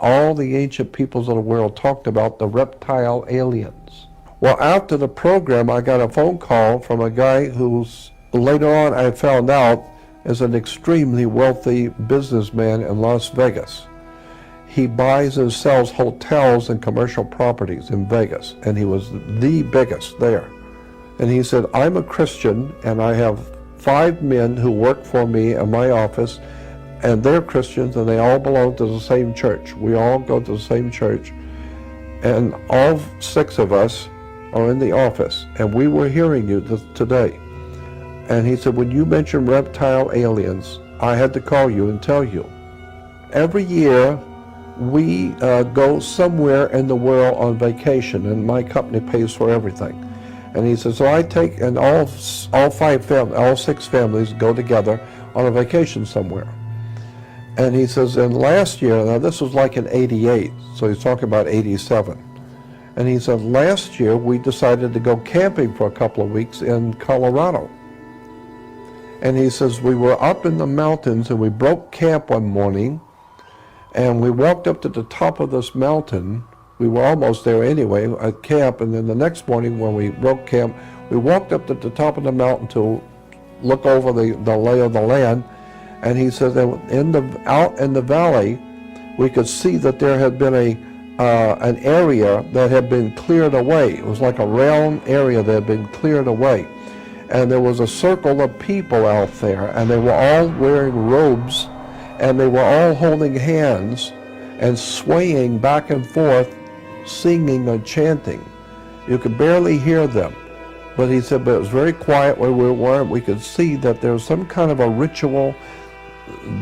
all the ancient peoples of the world talked about the reptile aliens. Well, after the program, I got a phone call from a guy who's, later on I found out, is an extremely wealthy businessman in Las Vegas. He buys and sells hotels and commercial properties in Vegas, and he was the biggest there. And he said, I'm a Christian, and I have 5 men who work for me in my office, and they're Christians, and they all belong to the same church. We all go to the same church, and all 6 of us are in the office, and we were hearing you today. And he said, when you mentioned reptile aliens, I had to call you and tell you. Every year, we go somewhere in the world on vacation, and my company pays for everything. And he says, so I take, and all 6 families go together on a vacation somewhere. And he says, and last year, now this was like in '88, so he's talking about '87. And he said, last year we decided to go camping for a couple of weeks in Colorado. And he says, we were up in the mountains and we broke camp one morning, and we walked up to the top of this mountain. We were almost there anyway at camp, and then the next morning when we broke camp, we walked up to the top of the mountain to look over the lay of the land. And he says that out in the valley, we could see that there had been an area that had been cleared away. It was like a round area that had been cleared away. And there was a circle of people out there, and they were all wearing robes, and they were all holding hands and swaying back and forth, singing and chanting. You could barely hear them. But he said, but it was very quiet where we were. We could see that there was some kind of a ritual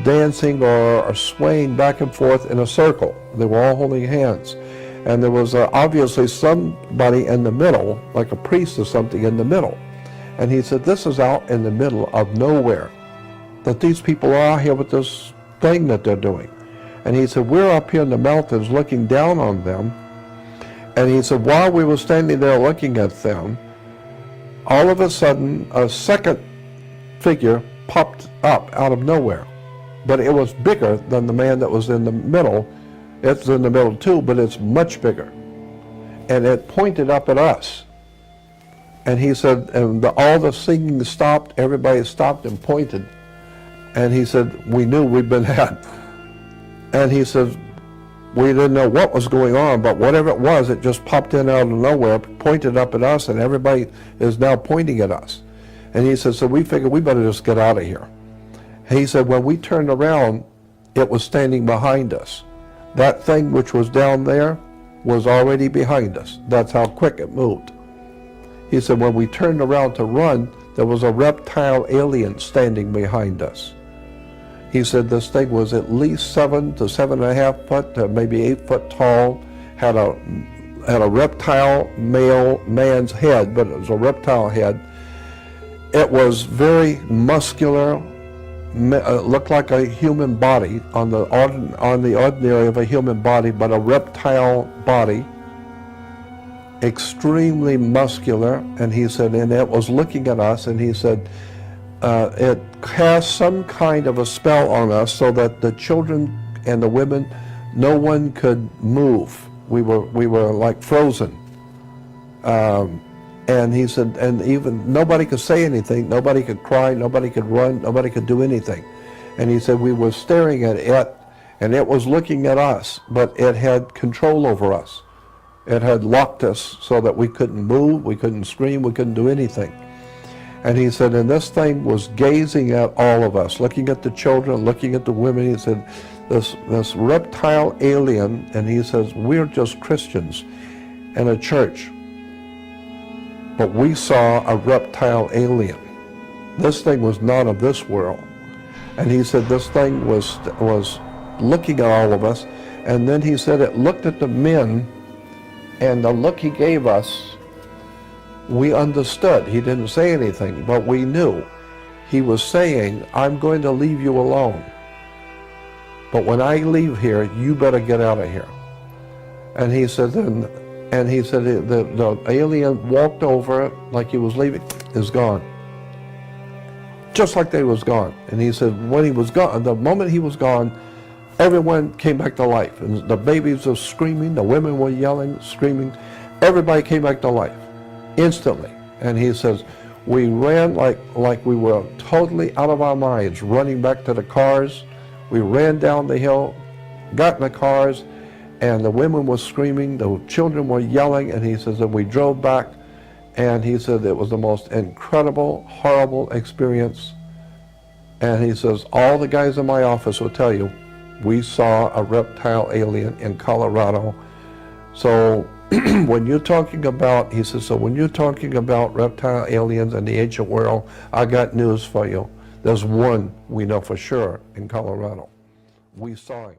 dancing or swaying back and forth in a circle. They were all holding hands. And there was obviously somebody in the middle, like a priest or something in the middle. And he said, this is out in the middle of nowhere, that these people are out here with this thing that they're doing. And he said, we're up here in the mountains looking down on them. And he said, while we were standing there looking at them, all of a sudden, a second figure popped up out of nowhere. But it was bigger than the man that was in the middle. It's in the middle too, but it's much bigger. And it pointed up at us. And he said, and all the singing stopped, everybody stopped and pointed. And he said, we knew we'd been had. And he said, we didn't know what was going on, but whatever it was, it just popped in out of nowhere, pointed up at us, and everybody is now pointing at us. And he said, so we figured we better just get out of here. He said, when we turned around, it was standing behind us. That thing which was down there was already behind us. That's how quick it moved. He said, when we turned around to run, there was a reptile alien standing behind us. He said this thing was at least 7 to 7.5 foot, maybe 8 foot tall, had a reptile man's head, but it was a reptile head. It was very muscular, looked like a human body on the ordinary of a human body, but a reptile body, extremely muscular. And he said, and it was looking at us, and he said, it cast some kind of a spell on us so that the children and the women, no one could move. We were like frozen. And he said, and even nobody could say anything, nobody could cry, nobody could run, nobody could do anything. And he said we were staring at it, and it was looking at us, but it had control over us. It had locked us so that we couldn't move, we couldn't scream, we couldn't do anything. And he said, and this thing was gazing at all of us, looking at the children, looking at the women. He said, this reptile alien, and he says, we're just Christians in a church, but we saw a reptile alien. This thing was not of this world. And he said this thing was looking at all of us, and then he said it looked at the men, and the look he gave us, we understood. He didn't say anything, but we knew. He was saying, I'm going to leave you alone, but when I leave here, you better get out of here. And he said, the alien walked over like he was leaving, is gone. Just like they was gone. And he said when he was gone, the moment he was gone, everyone came back to life. And the babies were screaming, the women were yelling, screaming. Everybody came back to life instantly. And he says, we ran like we were totally out of our minds, running back to the cars. We ran down the hill, got in the cars, and the women were screaming, the children were yelling, and he says, and we drove back, and he said it was the most incredible, horrible experience. And he says, all the guys in my office will tell you, we saw a reptile alien in Colorado. So when you're talking about, he says, so when you're talking about reptile aliens in the ancient world, I got news for you. There's one we know for sure in Colorado. We saw him.